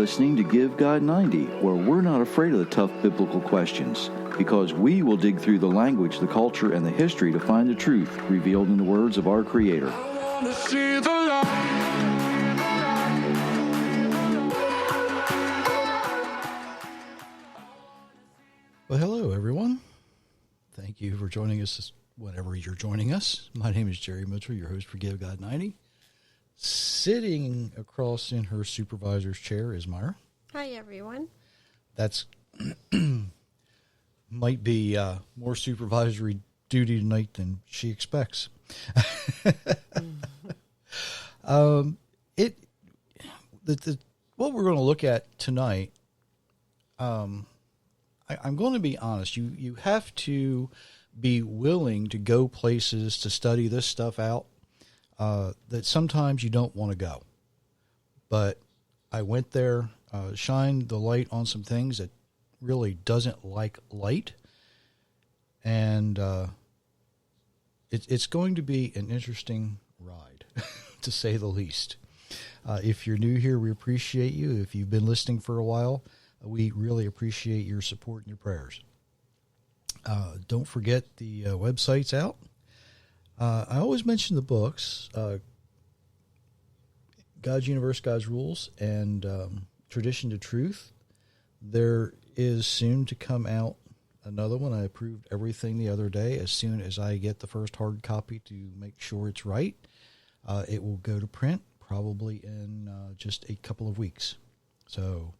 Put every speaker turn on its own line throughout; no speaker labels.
listening to Give God 90, where we're not afraid of the tough biblical questions, because we will dig through the language, the culture, and the history to find the truth revealed in the words of our Creator.
I wanna see the light.
Well, hello, everyone. Thank you for joining us whenever you're joining us. My name is Jerry Mitchell, your host for Give God 90. Sitting across in her supervisor's chair is Myra.
Hi, everyone.
That's might be more supervisory duty tonight than she expects. What we're going to look at tonight, I'm going to be honest. You have to be willing to go places to study this stuff out that sometimes you don't want to go. But I went there, shined the light on some things that really doesn't like light. And it's going to be an interesting ride, to say the least. If you're new here, we appreciate you. If you've been listening for a while, we really appreciate your support and your prayers. Don't forget the website's out. I always mention the books, God's Universe, God's Rules, and Tradition to Truth. There is soon to come out another one. I approved everything the other day. As soon as I get the first hard copy to make sure it's right, it will go to print probably in just a couple of weeks. So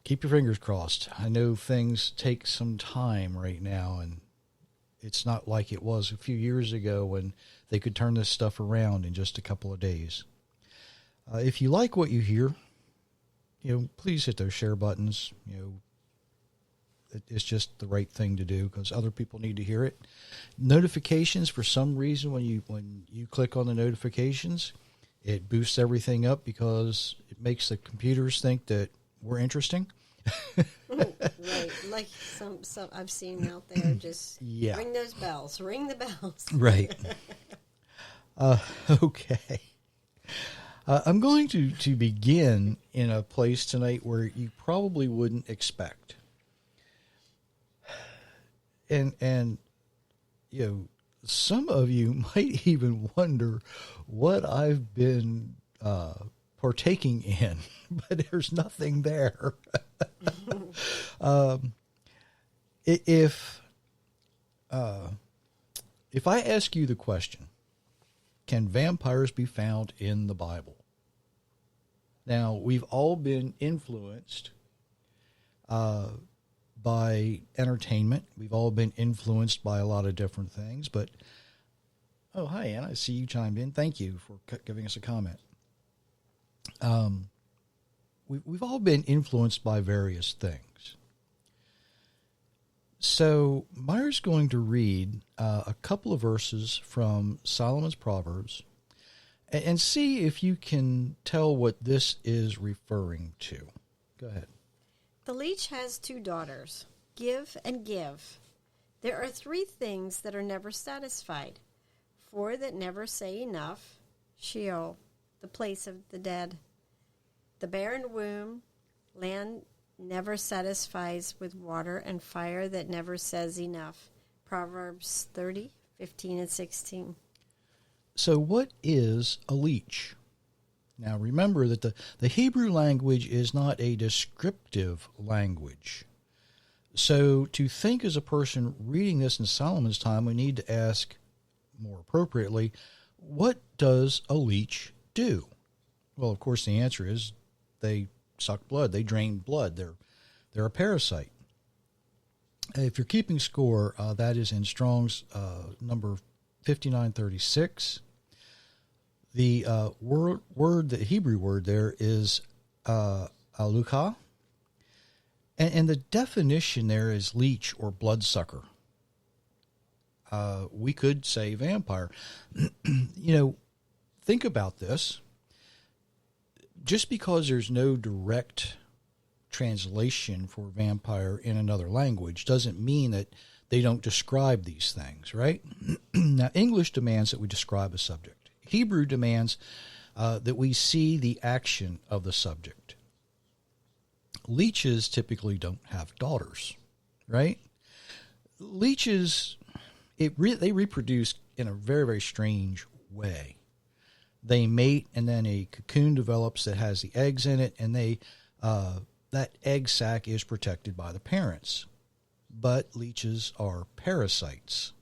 keep your fingers crossed. I know things take some time right now, and it's not like it was a few years ago when they could turn this stuff around in just a couple of days. If you like what you hear, please hit those share buttons. It's just the right thing to do because other people need to hear it. Notifications, for some reason, when you click on the notifications, it boosts everything up because it makes the computers think that we're interesting.
Right, like some I've seen out there. Just ring those bells, ring the bells.
Right. Okay. I'm going to begin in a place tonight where you probably wouldn't expect. And some of you might even wonder what I've been partaking in, but there's nothing there. If I ask you the question, can vampires be found in the Bible? Now, we've all been influenced by entertainment. We've all been influenced by a lot of different things. But, oh, hi, Anna. I see you chimed in. Thank you for giving us a comment. We've all been influenced by various things. So Myra's going to read a couple of verses from Solomon's Proverbs and see if you can tell what this is referring to. Go ahead.
The leech has 2 daughters. Give and give. There are 3 things that are never satisfied. 4 that never say enough. Sheol, the place of the dead. The barren womb, land never satisfies with water, and fire that never says enough. Proverbs 30:15 and 16.
So what is a leech? Now remember that the Hebrew language is not a descriptive language. So to think as a person reading this in Solomon's time, we need to ask more appropriately, what does a leech do? Well, of course, the answer is they suck blood. They drain blood. They're a parasite. If you're keeping score, that is in Strong's number 5936. The the Hebrew word there is aluka, and the definition there is leech or bloodsucker. We could say vampire. Think about this. Just because there's no direct translation for vampire in another language doesn't mean that they don't describe these things, right? Now, English demands that we describe a subject. Hebrew demands that we see the action of the subject. Leeches typically don't have daughters, right? Leeches, they reproduce in a very, very strange way. They mate, and then a cocoon develops that has the eggs in it, and that egg sac is protected by the parents. But leeches are parasites.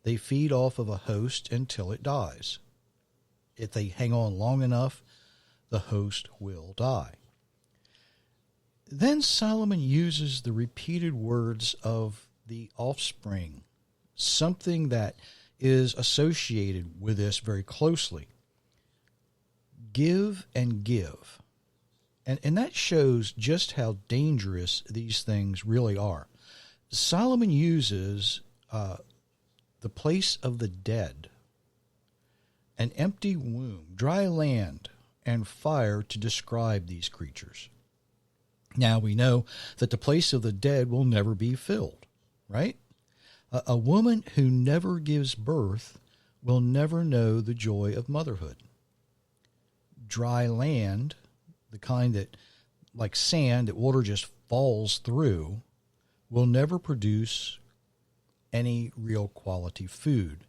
They feed off of a host until it dies. If they hang on long enough, the host will die. Then Solomon uses the repeated words of the offspring, something that is associated with this very closely. Give and give. And that shows just how dangerous these things really are. Solomon uses the place of the dead, an empty womb, dry land, and fire to describe these creatures. Now we know that the place of the dead will never be filled, right? A woman who never gives birth will never know the joy of motherhood. Dry land, the kind that, like sand, that water just falls through, will never produce any real quality food.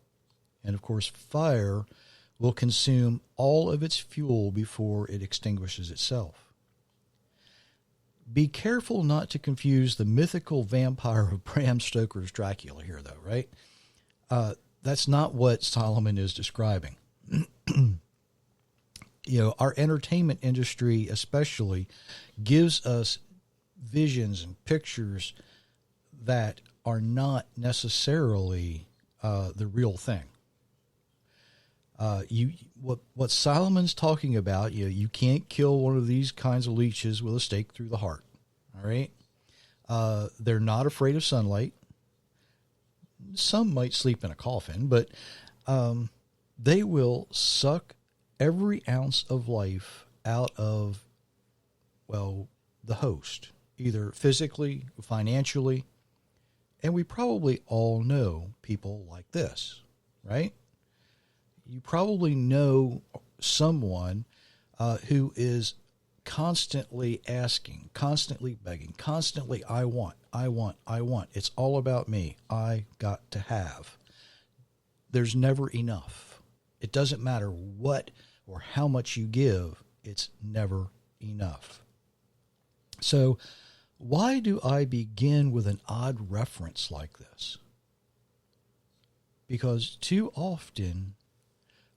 And of course, fire will consume all of its fuel before it extinguishes itself. Be careful not to confuse the mythical vampire of Bram Stoker's Dracula here, though, right? That's not what Solomon is describing. Our entertainment industry especially gives us visions and pictures that are not necessarily the real thing. What Solomon's talking about, you can't kill one of these kinds of leeches with a stake through the heart. All right. They're not afraid of sunlight. Some might sleep in a coffin, but they will suck every ounce of life out of, the host, either physically, financially. And we probably all know people like this, right? You probably know someone who is constantly asking, constantly begging, constantly, I want. It's all about me. I got to have. There's never enough. It doesn't matter what or how much you give. It's never enough. So why do I begin with an odd reference like this? Because too often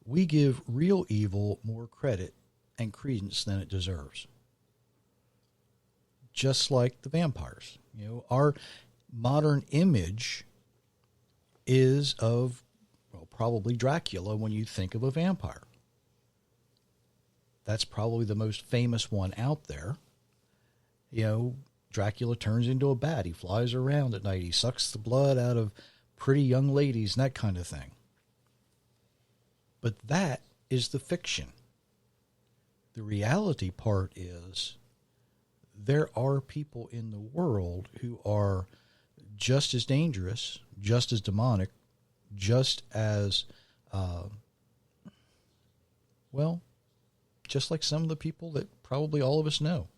we give real evil more credit and credence than it deserves. Just like the vampires. Our modern image is of, probably Dracula when you think of a vampire. That's probably the most famous one out there. Dracula turns into a bat. He flies around at night. He sucks the blood out of pretty young ladies and that kind of thing. But that is the fiction. The reality part is there are people in the world who are just as dangerous, just as demonic, just as, just like some of the people that probably all of us know.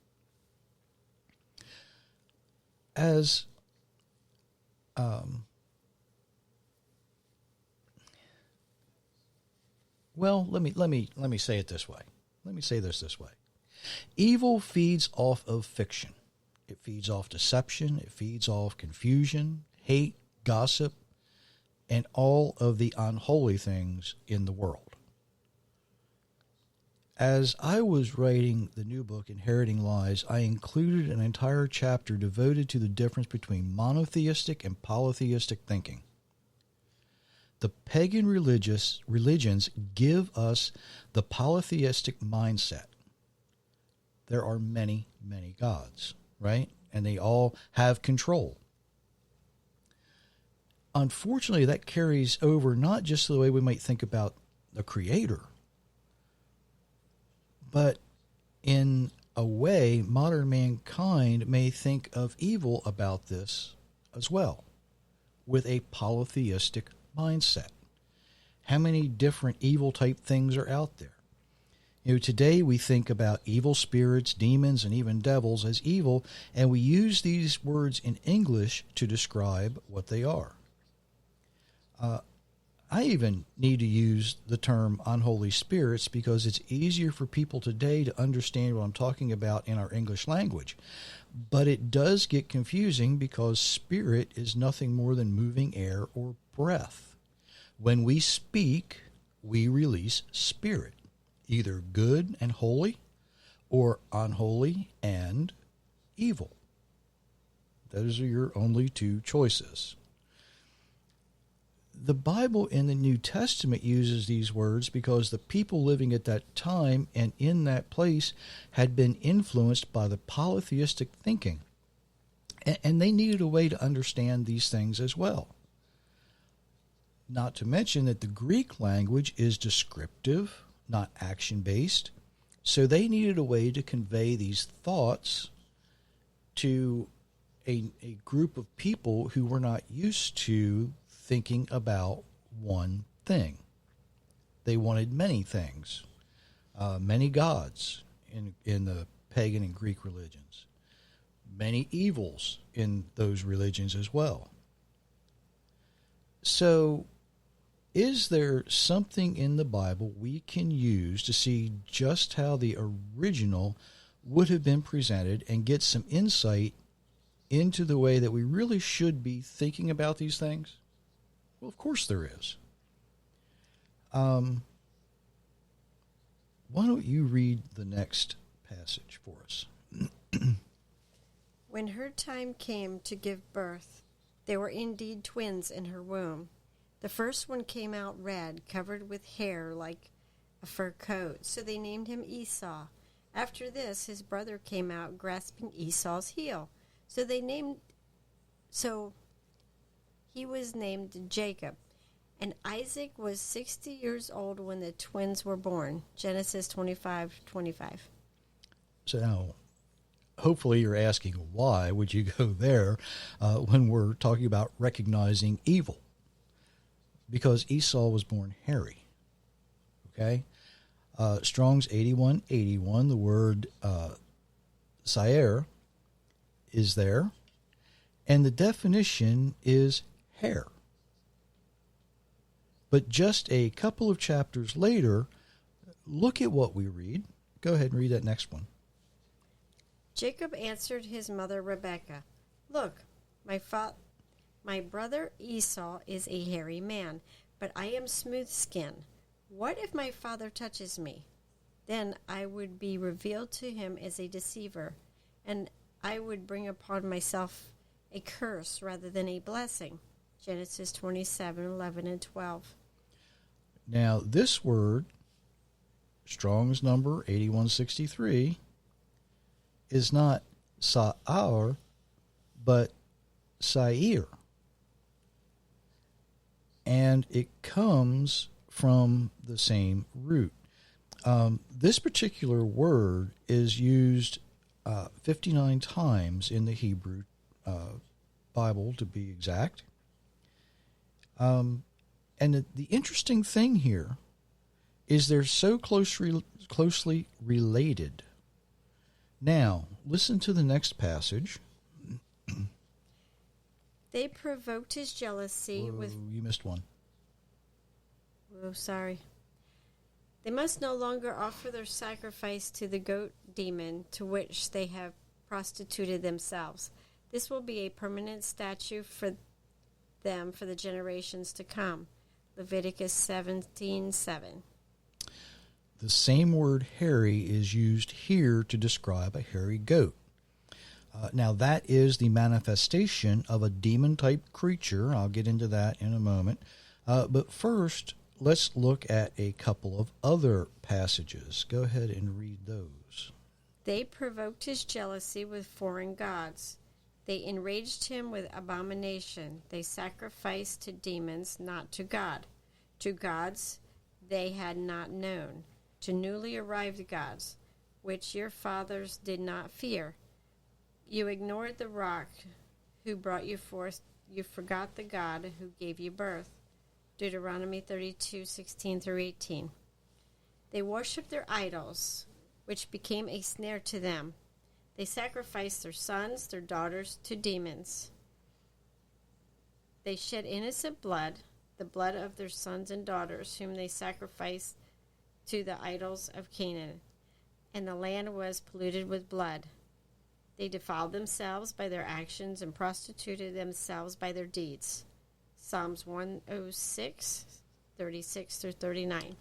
As let me say it this way. Let me say this way. Evil feeds off of fiction. It feeds off deception. It feeds off confusion, hate, gossip, and all of the unholy things in the world. As I was writing the new book, Inheriting Lies, I included an entire chapter devoted to the difference between monotheistic and polytheistic thinking. The pagan religions give us the polytheistic mindset. There are many, many gods, right? And they all have control. Unfortunately, that carries over not just the way we might think about the creator, but in a way, modern mankind may think of evil about this as well, with a polytheistic mindset. How many different evil type things are out there? Today we think about evil spirits, demons, and even devils as evil, and we use these words in English to describe what they are. I even need to use the term unholy spirits because it's easier for people today to understand what I'm talking about in our English language. But it does get confusing because spirit is nothing more than moving air or breath. When we speak, we release spirit, either good and holy or unholy and evil. Those are your only two choices. The Bible in the New Testament uses these words because the people living at that time and in that place had been influenced by the polytheistic thinking, and they needed a way to understand these things as well. Not to mention that the Greek language is descriptive, not action-based, so they needed a way to convey these thoughts to a group of people who were not used to thinking about one thing. They wanted many things, many gods in the pagan and Greek religions, many evils in those religions as well. So, is there something in the Bible we can use to see just how the original would have been presented and get some insight into the way that we really should be thinking about these things? Well, of course there is. Why don't you read the next passage for us?
When her time came to give birth, there were indeed twins in her womb. The first one came out red, covered with hair like a fur coat, so they named him Esau. After this, his brother came out grasping Esau's heel, so he was named Jacob. And Isaac was 60 years old when the twins were born. Genesis 25:25.
So now, hopefully you're asking, why would you go there when we're talking about recognizing evil? Because Esau was born hairy. Okay? Strong's 8181, the word Sair is there, and the definition is hair. But just a couple of chapters later, look at what we read. Go ahead and read that next one.
Jacob answered his mother Rebekah, "Look, my brother Esau is a hairy man, but I am smooth-skinned. What if my father touches me? Then I would be revealed to him as a deceiver, and I would bring upon myself a curse rather than a blessing." Genesis 27:11 and 12.
Now, this word, Strong's number 8163, is not Sa'ar, but Sair. And it comes from the same root. This particular word is used 59 times in the Hebrew Bible, to be exact. And the interesting thing here is they're so closely related. Now, listen to the next passage.
They provoked his jealousy with...
You missed one.
Oh, sorry. They must no longer offer their sacrifice to the goat demon to which they have prostituted themselves. This will be a permanent statute for them for the generations to come. Leviticus 17:7.
The same word hairy is used here to describe a hairy goat. Now that is the manifestation of a demon-type creature. I'll get into that in a moment. But first, let's look at a couple of other passages. Go ahead and read those.
They provoked his jealousy with foreign gods. They enraged him with abomination. They sacrificed to demons, not to God. To gods they had not known. To newly arrived gods, which your fathers did not fear. You ignored the rock who brought you forth. You forgot the God who gave you birth. Deuteronomy 32:16 through 18. They worshipped their idols, which became a snare to them. They sacrificed their sons, their daughters to demons. They shed innocent blood, the blood of their sons and daughters, whom they sacrificed to the idols of Canaan, and the land was polluted with blood. They defiled themselves by their actions and prostituted themselves by their deeds. Psalms 106, 36 through 39.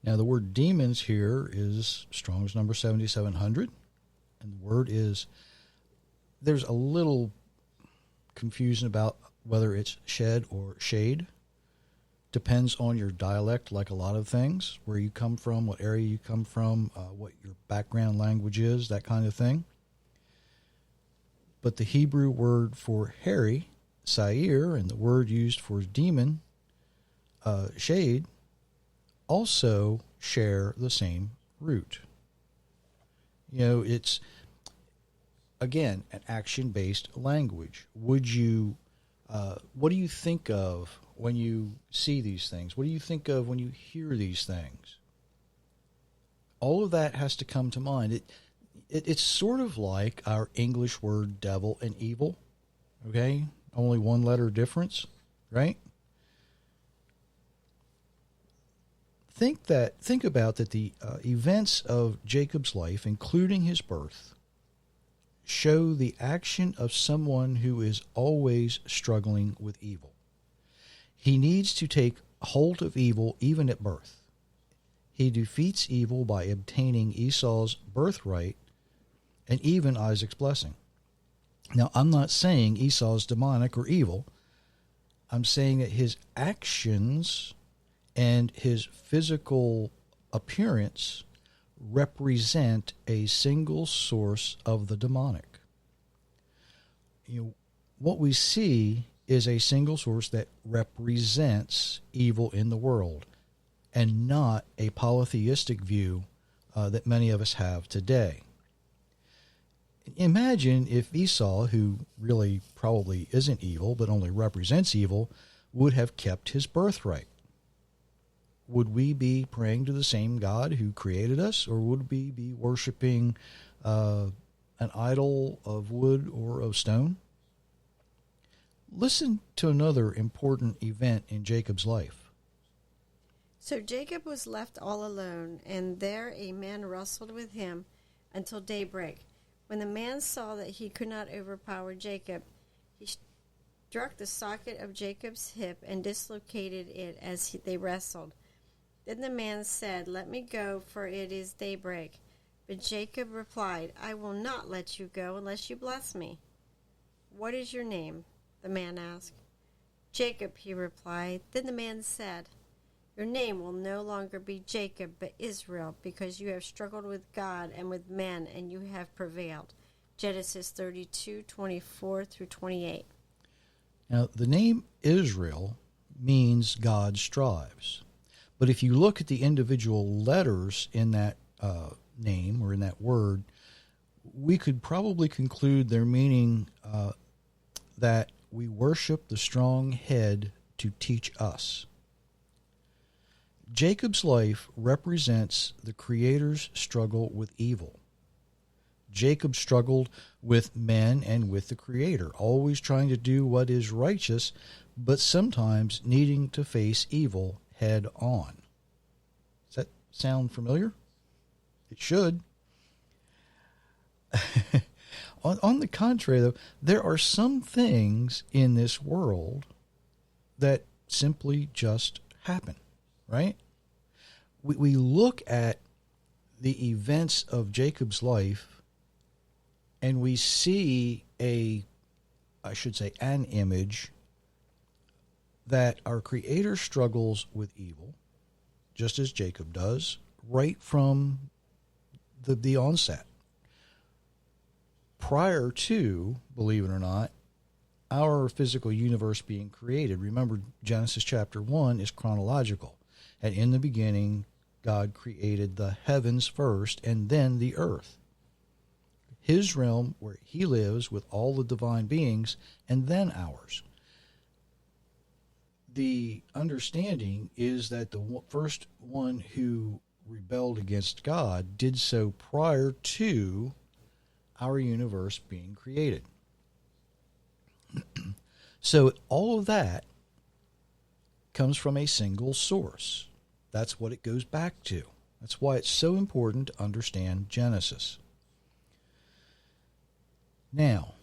Now, the word demons here is Strong's number 7700, and the word is, there's a little confusion about whether it's shed or shade. Depends on your dialect, like a lot of things, where you come from, what area you come from, what your background language is, that kind of thing. But the Hebrew word for hairy, sair, and the word used for demon, shade, also share the same root. You know, it's, again, an action-based language. Would you, what do you think of when you see these things? What do you think of when you hear these things? All of that has to come to mind. It's sort of like our English word devil and evil, okay? Only one letter difference, right? Think about that the events of Jacob's life, including his birth, show the action of someone who is always struggling with evil. He needs to take hold of evil even at birth. He defeats evil by obtaining Esau's birthright and even Isaac's blessing. Now, I'm not saying Esau's demonic or evil. I'm saying that his actions and his physical appearance represent a single source of the demonic. You know, what we see is a single source that represents evil in the world, and not a polytheistic view that many of us have today. Imagine if Esau, who really probably isn't evil but only represents evil, would have kept his birthright. Would we be praying to the same God who created us, or would we be worshiping an idol of wood or of stone? Listen to another important event in Jacob's life.
So Jacob was left all alone, and there a man wrestled with him until daybreak. When the man saw that he could not overpower Jacob, he struck the socket of Jacob's hip and dislocated it as they wrestled. Then the man said, "Let me go, for it is daybreak." But Jacob replied, "I will not let you go unless you bless me." "What is your name?" the man asked. "Jacob," he replied. Then the man said, "Your name will no longer be Jacob, but Israel, because you have struggled with God and with men, and you have prevailed." Genesis 32:24 through 28.
Now, the name Israel means God strives. But if you look at the individual letters in that name or in that word, we could probably conclude their meaning that we worship the strong head to teach us. Jacob's life represents the Creator's struggle with evil. Jacob struggled with men and with the Creator, always trying to do what is righteous, but sometimes needing to face evil head on. Does that sound familiar? It should. On the contrary, though, there are some things in this world that simply just happen, right? We look at the events of Jacob's life and we see an image that our Creator struggles with evil, just as Jacob does, right from the onset. Prior to, believe it or not, our physical universe being created. Remember, Genesis chapter 1 is chronological. And in the beginning, God created the heavens first and then the earth. His realm where he lives with all the divine beings, and then ours. The understanding is that the first one who rebelled against God did so prior to our universe being created. So all of that comes from a single source. That's what it goes back to. That's why it's so important to understand Genesis. Now,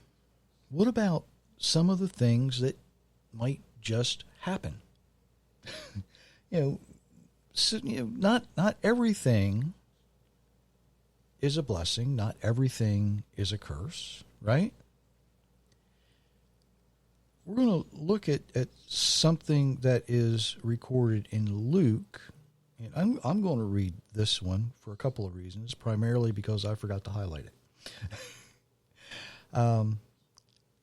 what about some of the things that might just happen? Not everything is a blessing. Not everything is a curse, right? We're going to look at something that is recorded in Luke. And I'm going to read this one for a couple of reasons, primarily because I forgot to highlight it.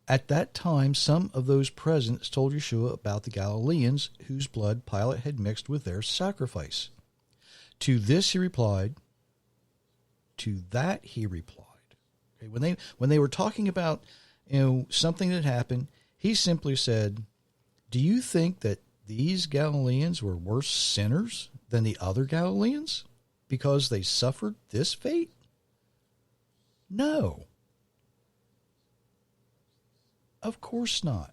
At that time, some of those present told Yeshua about the Galileans whose blood Pilate had mixed with their sacrifice. To this he replied. To that he replied. Okay, when they were talking about something that happened, he simply said, "Do you think that these Galileans were worse sinners than the other Galileans because they suffered this fate? No. Of course not.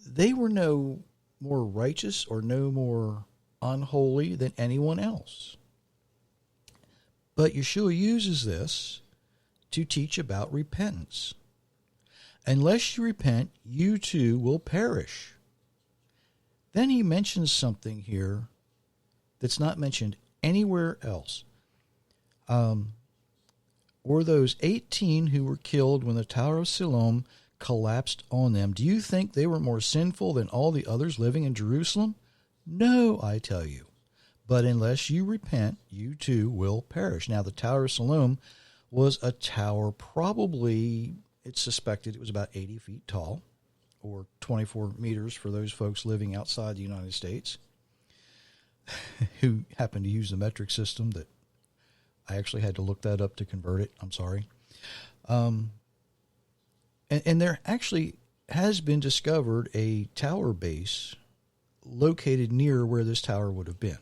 They were no more righteous or no more unholy than anyone else." But Yeshua uses this to teach about repentance. Unless you repent, you too will perish. Then he mentions something here that's not mentioned anywhere else. Or those 18 who were killed when the Tower of Siloam collapsed on them. Do you think they were more sinful than all the others living in Jerusalem? No, I tell you. But unless you repent, you too will perish. Now, the Tower of Siloam was a tower, probably, it's suspected it was about 80 feet tall, or 24 meters for those folks living outside the United States who happen to use the metric system that I actually had to look that up to convert it. I'm sorry. And there actually has been discovered a tower base located near where this tower would have been.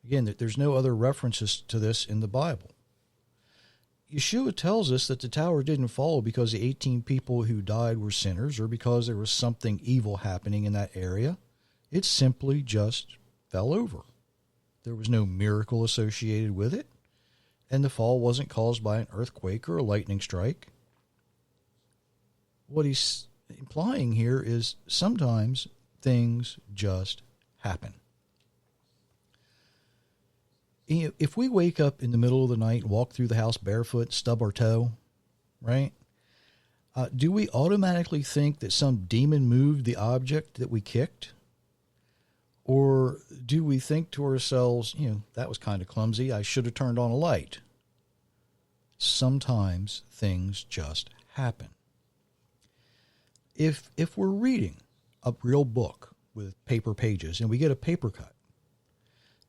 Again, there's no other references to this in the Bible. Yeshua tells us that the tower didn't fall because the 18 people who died were sinners or because there was something evil happening in that area. It simply just fell over. There was no miracle associated with it, and the fall wasn't caused by an earthquake or a lightning strike. What he's implying here is sometimes things just happen. If we wake up in the middle of the night and walk through the house barefoot, stub our toe, right? Do we automatically think that some demon moved the object that we kicked? Or do we think to ourselves, that was kind of clumsy, I should have turned on a light? Sometimes things just happen. If we're reading a real book with paper pages and we get a paper cut,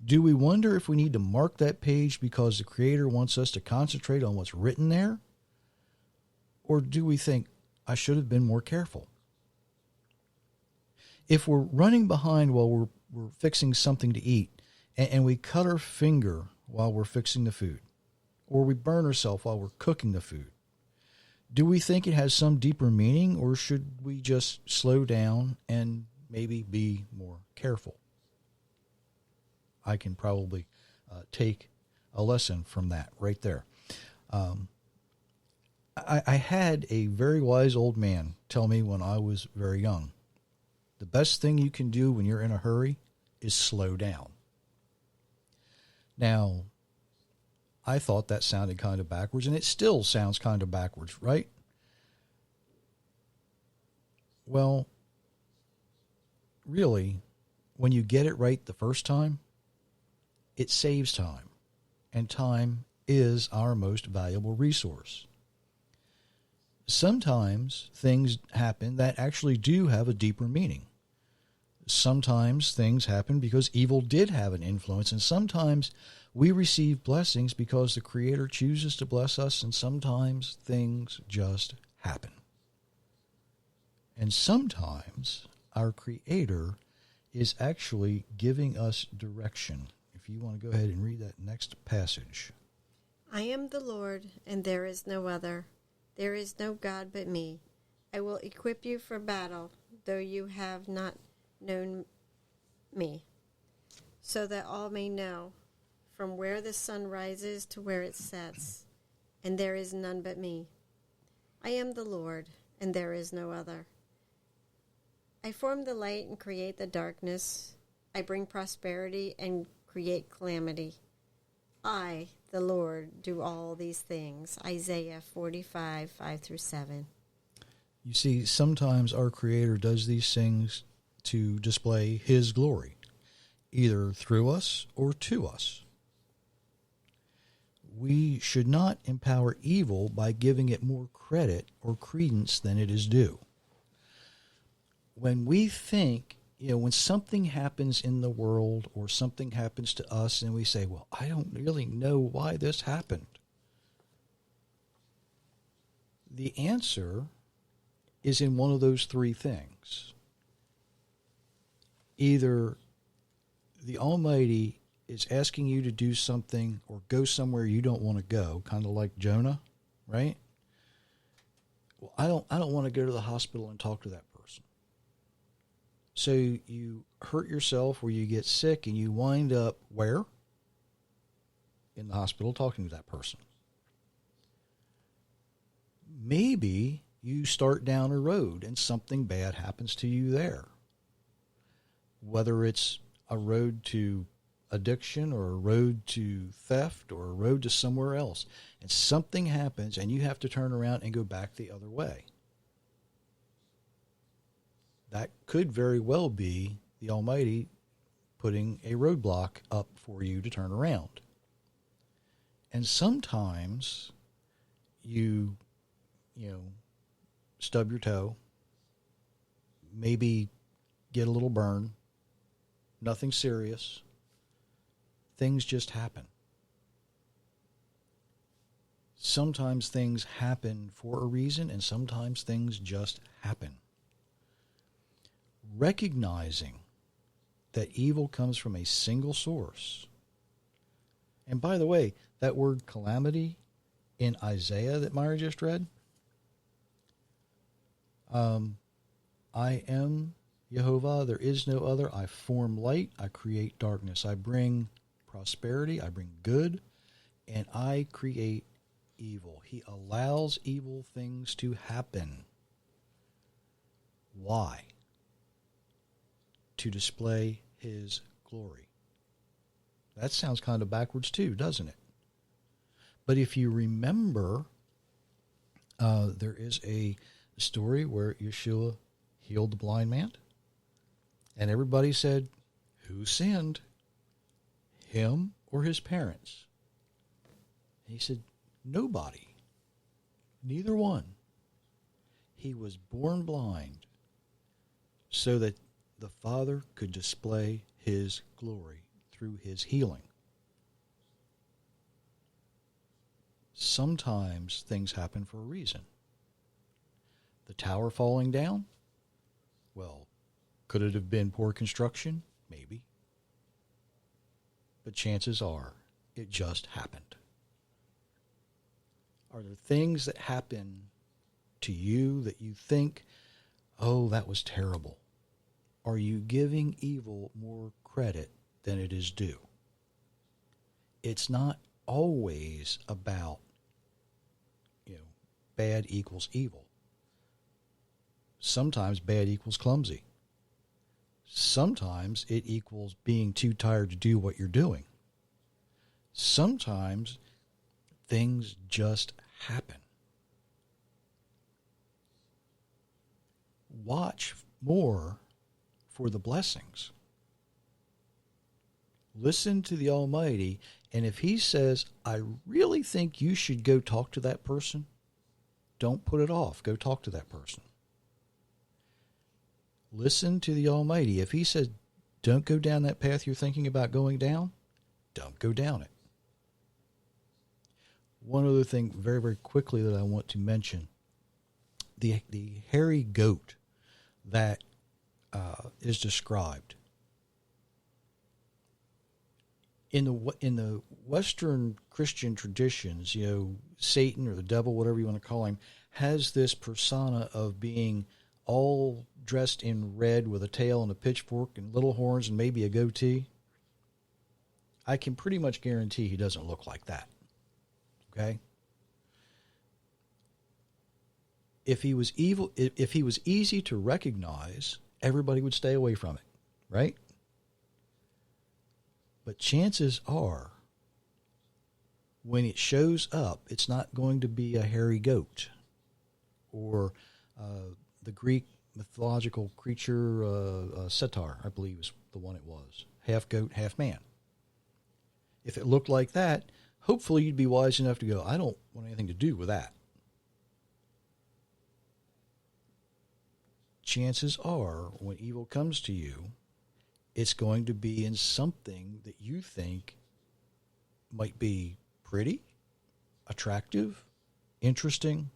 do we wonder if we need to mark that page because the Creator wants us to concentrate on what's written there? Or do we think, I should have been more careful? If we're running behind while we're fixing something to eat and we cut our finger while we're fixing the food, or we burn ourselves while we're cooking the food, do we think it has some deeper meaning, or should we just slow down and maybe be more careful? I can probably take a lesson from that right there. I had a very wise old man tell me when I was very young, the best thing you can do when you're in a hurry is slow down. Now, I thought that sounded kind of backwards, and it still sounds kind of backwards, right? Well, really, when you get it right the first time, it saves time, and time is our most valuable resource. Sometimes things happen that actually do have a deeper meaning. Sometimes things happen because evil did have an influence, and sometimes we receive blessings because the Creator chooses to bless us, and sometimes things just happen. And sometimes our Creator is actually giving us direction. If if you want to go ahead and read that next passage.
I am the Lord, and there is no other. There is no God but me. I will equip you for battle, though you have not known me, so that all may know, from where the sun rises to where it sets, and there is none but me. I am the Lord, and there is no other. I form the light and create the darkness. I bring prosperity and create calamity. I, the Lord, do all these things. Isaiah 45, 5 through 7.
You see, sometimes our Creator does these things to display His glory, either through us or to us. We should not empower evil by giving it more credit or credence than it is due. When we think, when something happens in the world or something happens to us and we say, well, I don't really know why this happened. The answer is in one of those three things. Either the Almighty is asking you to do something or go somewhere you don't want to go, kind of like Jonah, right? Well, I don't want to go to the hospital and talk to that person. So you hurt yourself or you get sick and you wind up where? In the hospital talking to that person. Maybe you start down a road and something bad happens to you there. Whether it's a road to addiction or a road to theft or a road to somewhere else. And something happens and you have to turn around and go back the other way. That could very well be the Almighty putting a roadblock up for you to turn around. And sometimes you stub your toe, maybe get a little burn, nothing serious. Things just happen. Sometimes things happen for a reason, and sometimes things just happen. Recognizing that evil comes from a single source. And by the way, that word calamity in Isaiah that Myra just read, I am Jehovah, there is no other. I form light, I create darkness. I bring prosperity, I bring good, and I create evil. He allows evil things to happen. Why? To display His glory. That sounds kind of backwards too, doesn't it? But if you remember, there is a story where Yeshua healed the blind man. And everybody said, who sinned? Him or his parents? And he said, nobody. Neither one. He was born blind so that the Father could display His glory through His healing. Sometimes things happen for a reason. The tower falling down? Well, could it have been poor construction? Maybe. But chances are it just happened. Are there things that happen to you that you think, oh, that was terrible? Are you giving evil more credit than it is due? It's not always about, bad equals evil. Sometimes bad equals clumsy. Sometimes it equals being too tired to do what you're doing. Sometimes things just happen. Watch more for the blessings. Listen to the Almighty, and if He says, I really think you should go talk to that person, don't put it off. Go talk to that person. Listen to the Almighty. If He says, don't go down that path you're thinking about going down, don't go down it. One other thing very, very quickly that I want to mention, the hairy goat that is described. in the Western Christian traditions, Satan or the devil, whatever you want to call him, has this persona of being all dressed in red with a tail and a pitchfork and little horns and maybe a goatee. I can pretty much guarantee he doesn't look like that. Okay? If he was evil, if he was easy to recognize, everybody would stay away from it, right? But chances are, when it shows up, it's not going to be a hairy goat or the Greek mythological creature Centaur, I believe is the one it was. Half goat, half man. If it looked like that, hopefully you'd be wise enough to go, I don't want anything to do with that. Chances are, when evil comes to you, it's going to be in something that you think might be pretty, attractive, interesting.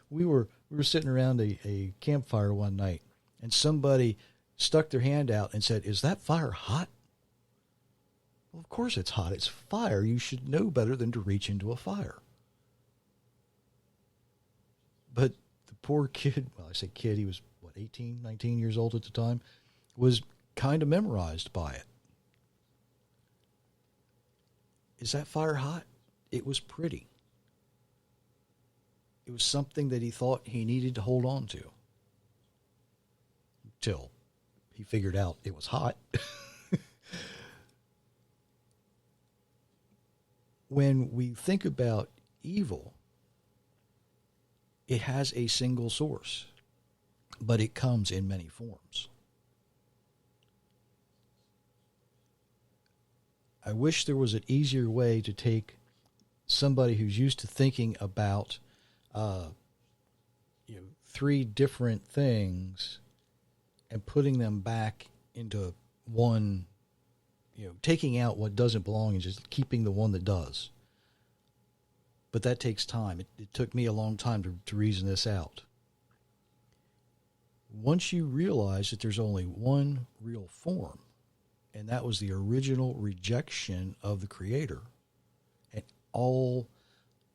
We were sitting around a campfire one night, and somebody stuck their hand out and said, "Is that fire hot?" Well, of course it's hot. It's fire. You should know better than to reach into a fire. But the poor kid, well, I say kid, he was, 18, 19 years old at the time, was kind of memorized by it. Is that fire hot? It was pretty. It was something that he thought he needed to hold on to. Till he figured out it was hot. When we think about evil, it has a single source, but it comes in many forms. I wish there was an easier way to take somebody who's used to thinking about three different things and putting them back into one, taking out what doesn't belong and just keeping the one that does. But that takes time. It took me a long time to reason this out. Once you realize that there's only one real form, and that was the original rejection of the Creator, and all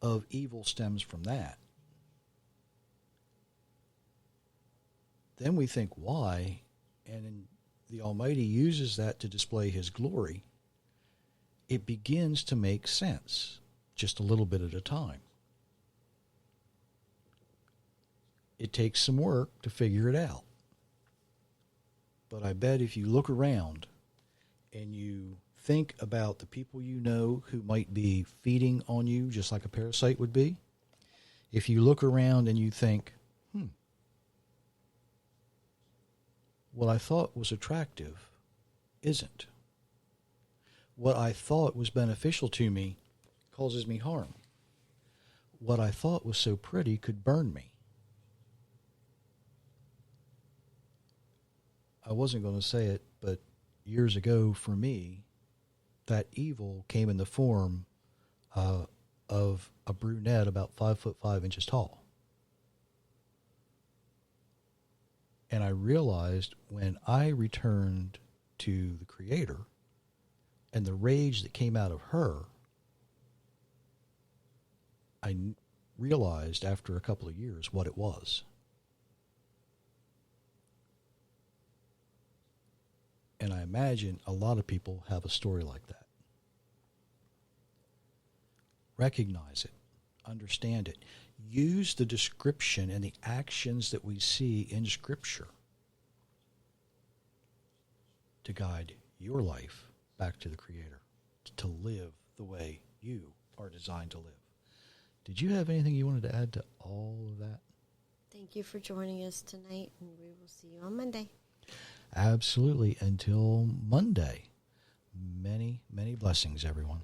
of evil stems from that, then we think, why? And the Almighty uses that to display His glory. It begins to make sense, just a little bit at a time. It takes some work to figure it out. But I bet if you look around and you think about the people you know who might be feeding on you just like a parasite would be, if you look around and you think, what I thought was attractive isn't. What I thought was beneficial to me causes me harm. What I thought was so pretty could burn me. I wasn't going to say it, but years ago for me, that evil came in the form of a brunette about 5'5" tall. And I realized when I returned to the Creator and the rage that came out of her, I realized after a couple of years what it was. And I imagine a lot of people have a story like that. Recognize it. Understand it. Use the description and the actions that we see in Scripture to guide your life back to the Creator, to live the way you are designed to live. Did you have anything you wanted to add to all of that?
Thank you for joining us tonight, and we will see you on Monday.
Absolutely. Until Monday. Many, many blessings, everyone.